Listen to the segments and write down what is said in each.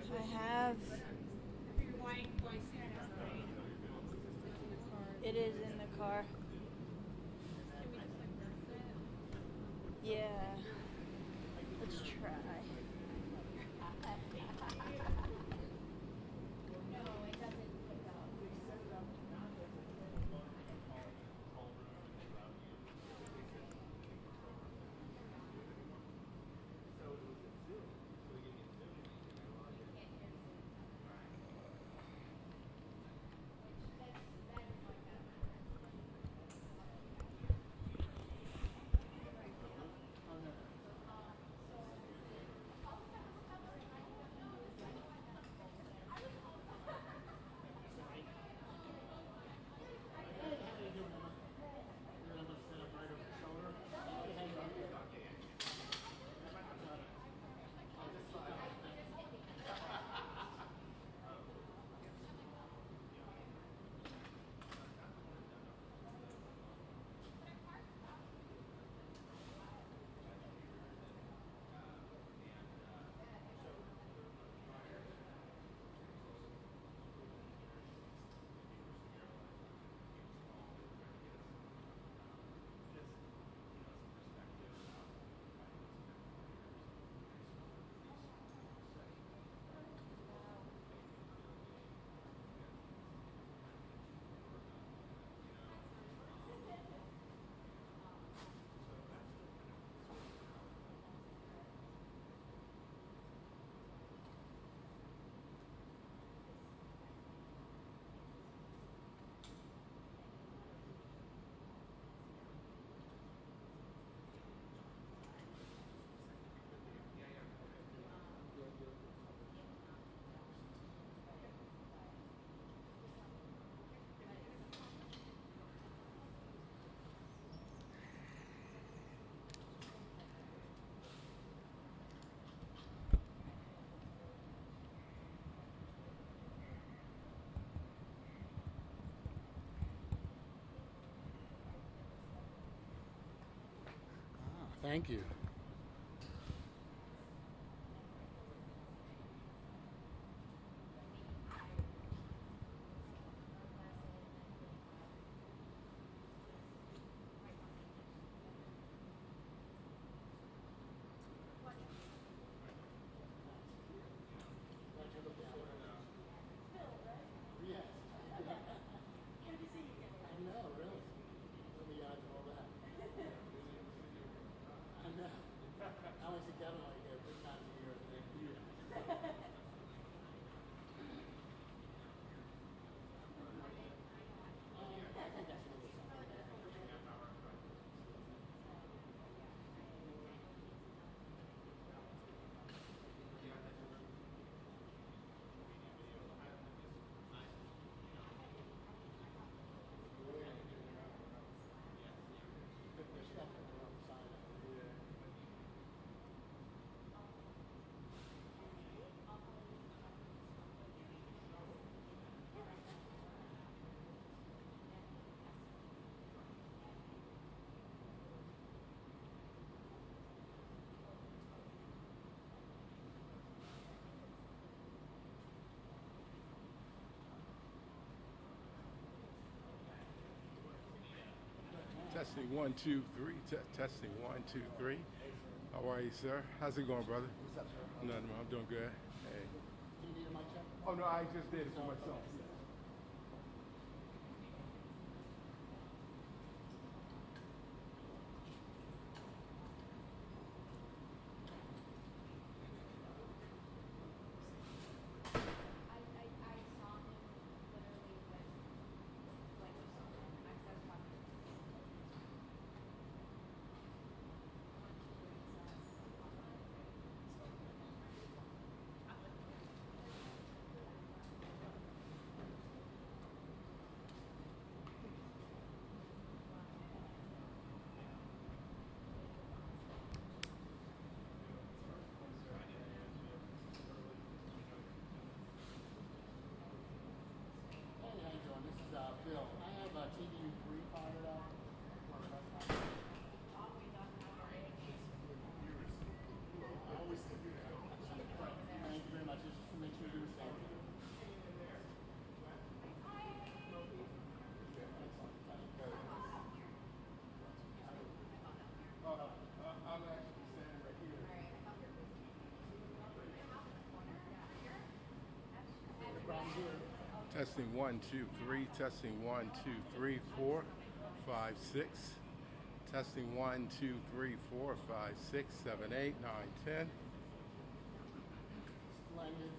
I have. It is in the car. Yeah. Let's try. Thank you. Yes. I know, really. Let me add all that. I know. I only see Kevin like 3 times a year. Yeah. I think that's a little something there. They should have their own sign up. Testing 1 2 3. Testing 1 2 3. How are you, sir? How's it going, brother? What's up, sir? Nothing. I'm doing good. Hey. Do you need a mic check? Oh no, I just did it for myself. Testing 1, 2, 3. Testing 1, 2, 3, 4, 5, 6. Testing 1, 2, 3, 4, 5, 6, 7, 8, 9, 10. Splendid.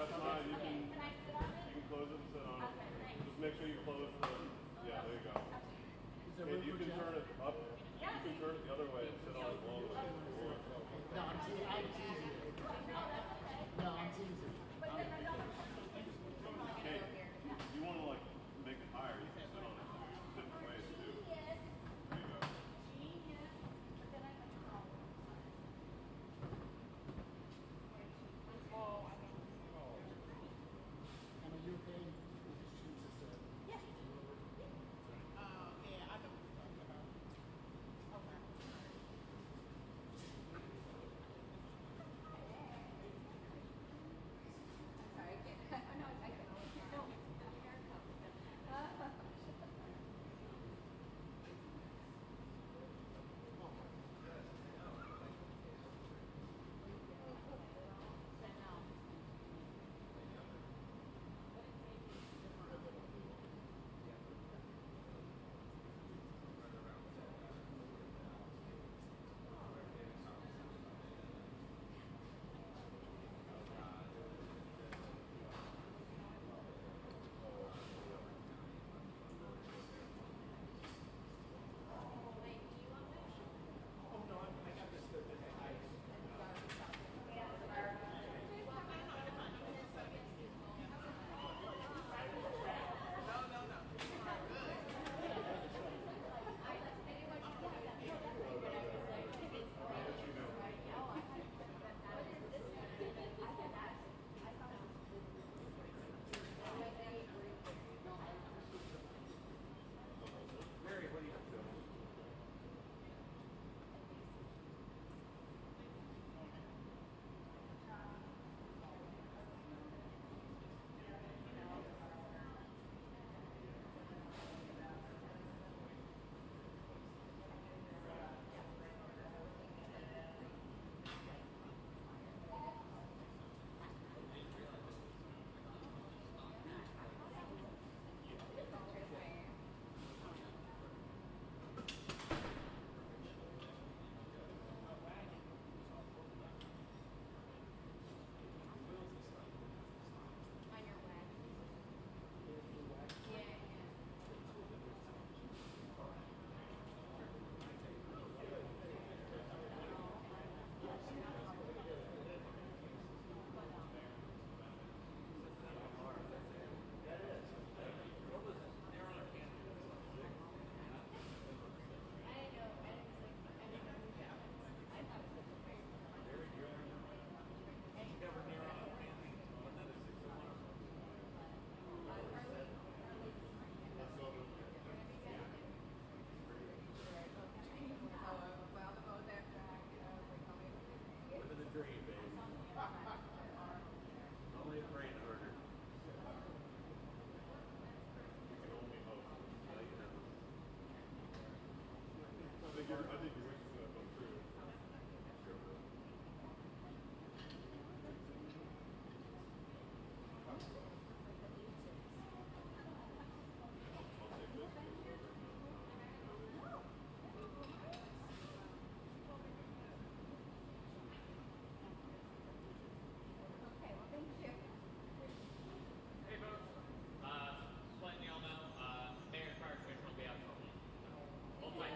That's fine. You can close it and sit on it. Just make sure you close the. Yeah, there you go. Is there And room you for can Jeff? turn it up. You can turn it the other way and sit on it long way. No, I'm teasing you. No, I'm teasing. Hey, you want to like make it higher? You can sit on it different ways too. There you go. And are you okay? We just choose this. I think your wishes have come true. Hey folks, just letting y'all know, Mayor and Fire Commission will be out shortly. Hold tight.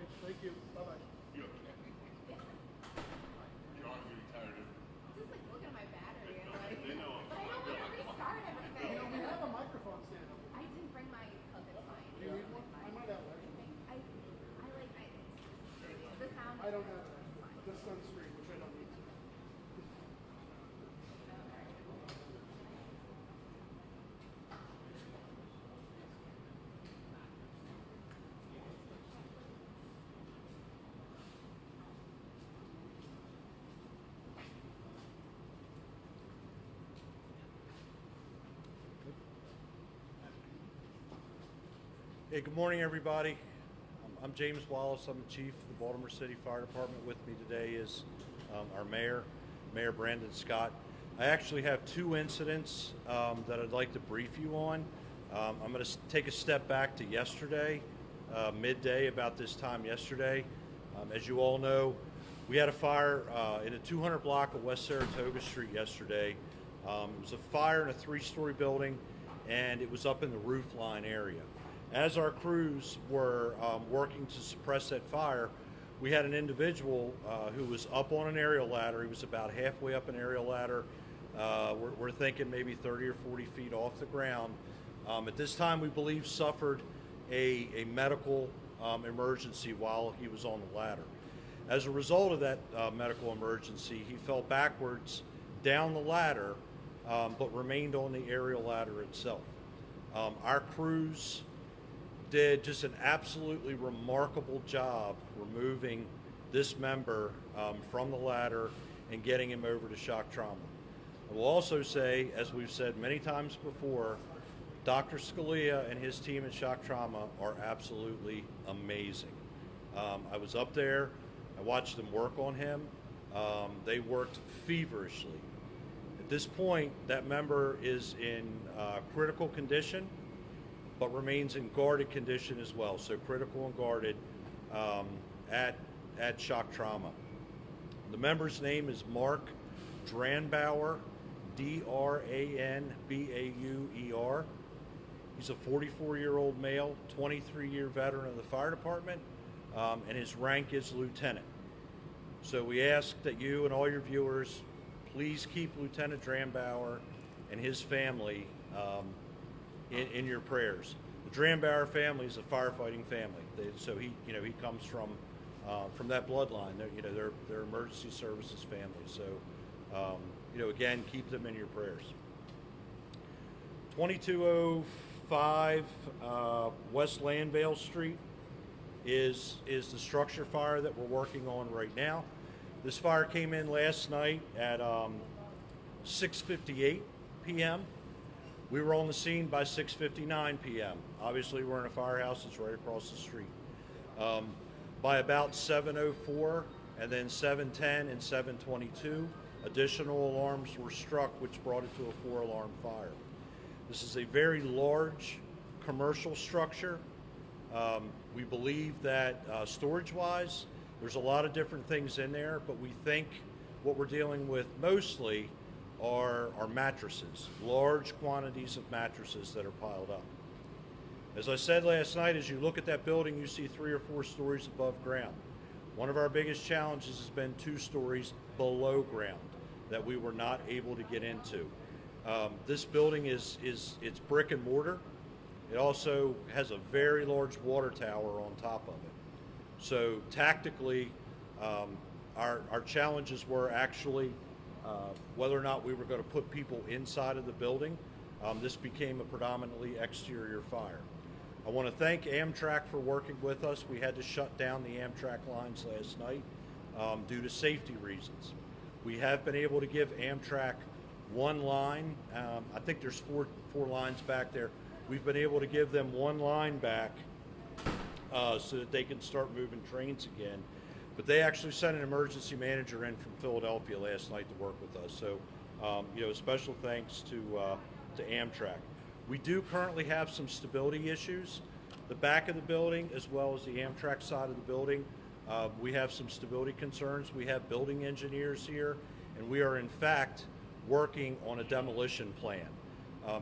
Thank you. Bye-bye. You John's getting tired of Just like look at my battery and like, They know. but I don't want to restart everything. You know, we have a microphone stand up. I didn't bring my, oh, that's fine. Do you need one? I might have one. I like, the sound. I don't have that. Just on the screen, which I don't need to. Hey, good morning, everybody. I'm James Wallace. I'm the chief of the Baltimore City Fire Department. With me today is our mayor, Mayor Brandon Scott. I actually have two incidents that I'd like to brief you on. I'm going to take a step back to yesterday, midday, about this time yesterday. As you all know, we had a fire in a 200 block of West Saratoga Street yesterday. It was a fire in a 3-story building, and it was up in the roof line area. As our crews were working to suppress that fire, we had an individual who was up on an aerial ladder. He was about halfway up an aerial ladder. We're thinking maybe 30 or 40 feet off the ground. At this time, we believe suffered a medical emergency while he was on the ladder. As a result of that medical emergency, he fell backwards down the ladder, but remained on the aerial ladder itself. Our crews did just an absolutely remarkable job removing this member from the ladder and getting him over to shock trauma. I will also say, as we've said many times before, Dr. Scalia and his team at shock trauma are absolutely amazing. I was up there, I watched them work on him. They worked feverishly. At this point, that member is in critical condition, but remains in guarded condition as well. So critical and guarded at shock trauma. The member's name is Mark Dranbauer, Dranbauer. He's a 44-year-old male, 23-year veteran of the fire department, and his rank is lieutenant. So we ask that you and all your viewers please keep Lieutenant Dranbauer and his family in your prayers. The Dranbauer family is a firefighting family, so he comes from that bloodline. They're emergency services family. So again, keep them in your prayers. 2205 West Landvale Street is the structure fire that we're working on right now. This fire came in last night at 6:58 p.m. We were on the scene by 6:59 p.m. Obviously, we're in a firehouse that's right across the street. By about 7:04 and then 7:10 and 7:22, additional alarms were struck, which brought it to a 4-alarm fire. This is a very large commercial structure. We believe that storage-wise, there's a lot of different things in there, but we think what we're dealing with mostly are mattresses, large quantities of mattresses that are piled up. As I said last night, as you look at that building, you see 3 or 4 stories above ground. One of our biggest challenges has been 2 stories below ground that we were not able to get into. This building it's brick and mortar. It also has a very large water tower on top of it. So tactically, our challenges were actually whether or not we were going to put people inside of the building. This became a predominantly exterior fire. I want to thank Amtrak for working with us. We had to shut down the Amtrak lines last night due to safety reasons. We have been able to give Amtrak one line. I think there's four lines back there. We've been able to give them one line back so that they can start moving trains again. But they actually sent an emergency manager in from Philadelphia last night to work with us. So, special thanks to Amtrak. We do currently have some stability issues. The back of the building, as well as the Amtrak side of the building, we have some stability concerns. We have building engineers here, and we are in fact working on a demolition plan.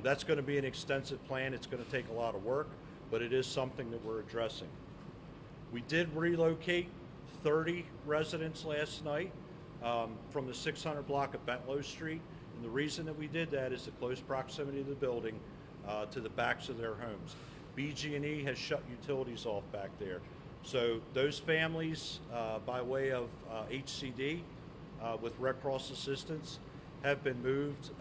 That's going to be an extensive plan. It's going to take a lot of work, but it is something that we're addressing. We did relocate 30 residents last night from the 600 block of Bentlow Street. And the reason that we did that is the close proximity of the building to the backs of their homes. BG&E has shut utilities off back there. So those families, by way of HCD, with Red Cross assistance, have been moved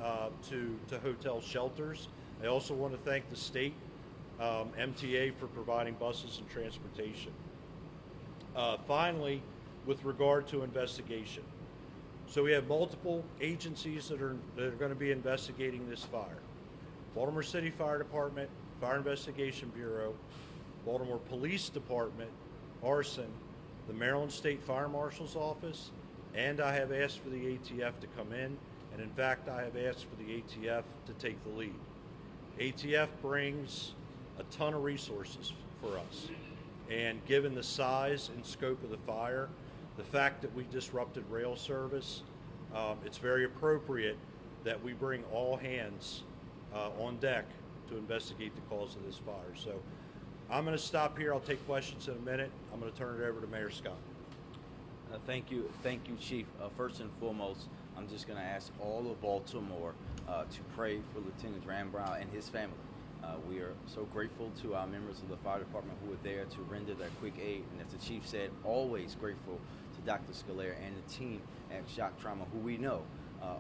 to hotel shelters. I also want to thank the state, MTA, for providing buses and transportation. Finally, with regard to investigation. So we have multiple agencies that are going to be investigating this fire. Baltimore City Fire Department, Fire Investigation Bureau, Baltimore Police Department, arson, the Maryland State Fire Marshal's Office, and I have asked for the ATF to come in, and in fact I have asked for the ATF to take the lead. ATF brings a ton of resources for us, and given the size and scope of the fire, the fact that we disrupted rail service, it's very appropriate that we bring all hands on deck to investigate the cause of this fire. So I'm going to stop here. I'll take questions in a minute. I'm going to turn it over to Mayor Scott. Thank you, Chief. First and foremost, I'm just going to ask all of Baltimore to pray for Lieutenant Brown and his family. We are so grateful to our members of the fire department who were there to render that quick aid, and as the Chief said, always grateful to Dr. Scalera and the team at Shock Trauma, who we know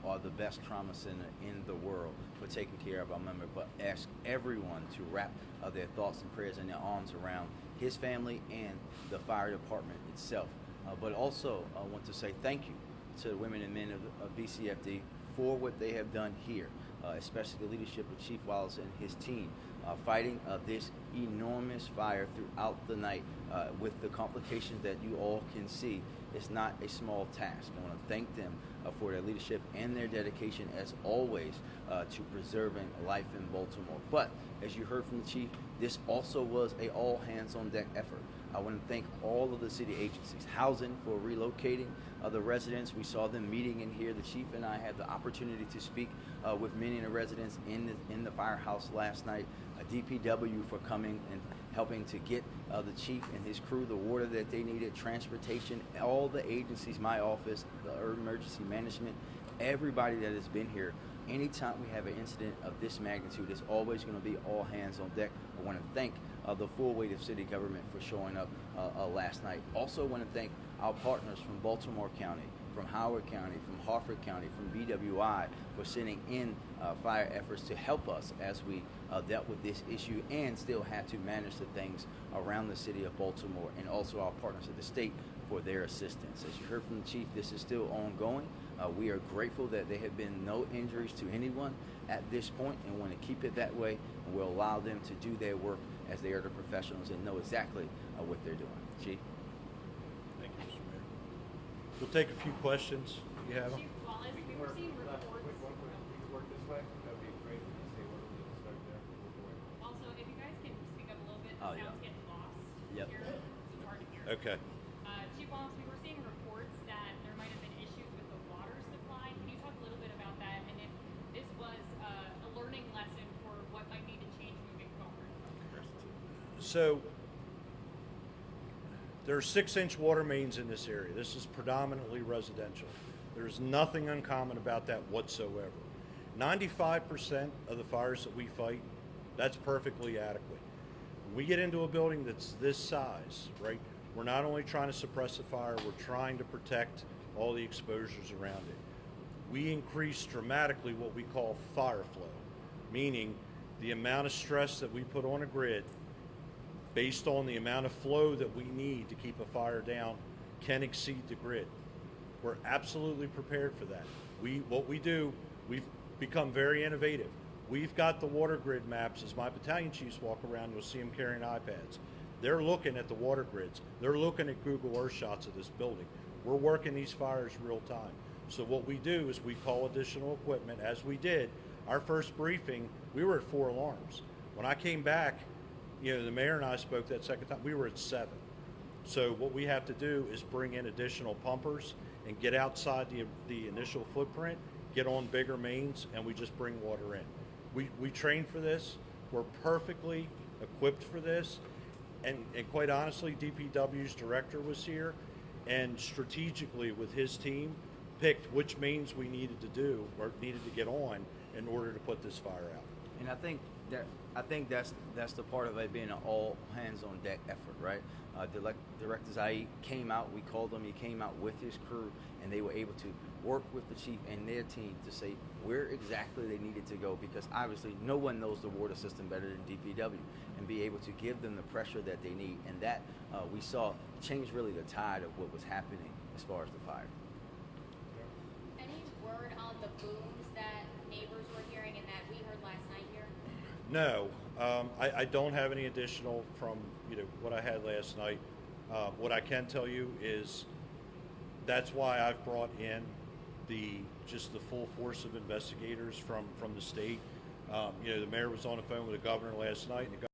are the best trauma center in the world for taking care of our member. But ask everyone to wrap their thoughts and prayers and their arms around his family and the fire department itself. But also, I want to say thank you to the women and men of BCFD for what they have done here, especially the leadership of Chief Wallace and his team, fighting this enormous fire throughout the night with the complications that you all can see. It's not a small task. I want to thank them for their leadership and their dedication, as always, to preserving life in Baltimore. But as you heard from the Chief, this also was a all-hands-on-deck effort. I want to thank all of the city agencies, housing for relocating the residents. We saw them meeting in here. The Chief and I had the opportunity to speak with many of the residents in the firehouse last night. DPW for coming and helping to get the Chief and his crew the water that they needed, transportation, all the agencies, my office, the emergency management, everybody that has been here. Anytime we have an incident of this magnitude, it's always going to be all hands on deck. I want to thank the full weight of city government for showing up last night. Also want to thank our partners from Baltimore County, from Howard County, from Harford County, from BWI for sending in fire efforts to help us as we dealt with this issue and still had to manage the things around the city of Baltimore, and also our partners at the state for their assistance. As you heard from the Chief, this is still ongoing. We are grateful that there have been no injuries to anyone at this point and want to keep it that way, and we'll allow them to do their work as they are the professionals and know exactly what they're doing. Chief? Thank you, Mr. Mayor. We'll take a few questions. You have them? Chief Wallace, we were seeing reports. Work this way. That would be great. Stay where we can start there. Also, if you guys can speak up a little bit, the Oh, sound's yeah. getting lost Yep. here. It's hard to hear. Okay. Chief Wallace, we were seeing reports that there might have been issues with the water supply. Can you talk a little bit about that, and if this was a learning lesson for what might need to change moving forward? So there are 6-inch water mains in this area. This is predominantly residential. There's nothing uncommon about that whatsoever. 95% of the fires that we fight, that's perfectly adequate. When we get into a building that's this size, right, we're not only trying to suppress the fire, we're trying to protect all the exposures around it. We increase dramatically what we call fire flow, meaning the amount of stress that we put on a grid based on the amount of flow that we need to keep a fire down can exceed the grid. We're absolutely prepared for that. What we do, we've become very innovative. We've got the water grid maps. As my battalion chiefs walk around, you'll see them carrying iPads. They're looking at the water grids. They're looking at Google Earth shots of this building. We're working these fires real time. So what we do is we call additional equipment, as we did. Our first briefing, we were at 4 alarms. When I came back, the mayor and I spoke that second time, we were at 7. So what we have to do is bring in additional pumpers and get outside the initial footprint, get on bigger mains, and we just bring water in. We train for this. We're perfectly equipped for this. and quite honestly, DPW's director was here, and strategically with his team, picked which mains we needed to do or needed to get on in order to put this fire out. And I think that's the part of it being an all hands on deck effort, right? Director Zaid came out. We called him. He came out with his crew, and they were able to work with the chief and their team to say where exactly they needed to go, because obviously no one knows the water system better than DPW, and be able to give them the pressure that they need. And that we saw change really the tide of what was happening as far as the fire. Any word on the booms that neighbors were hearing and that we heard last night here? No, I don't have any additional from what I had last night. What I can tell you is that's why I've brought in the full force of investigators from the state. The mayor was on the phone with the governor last night, and the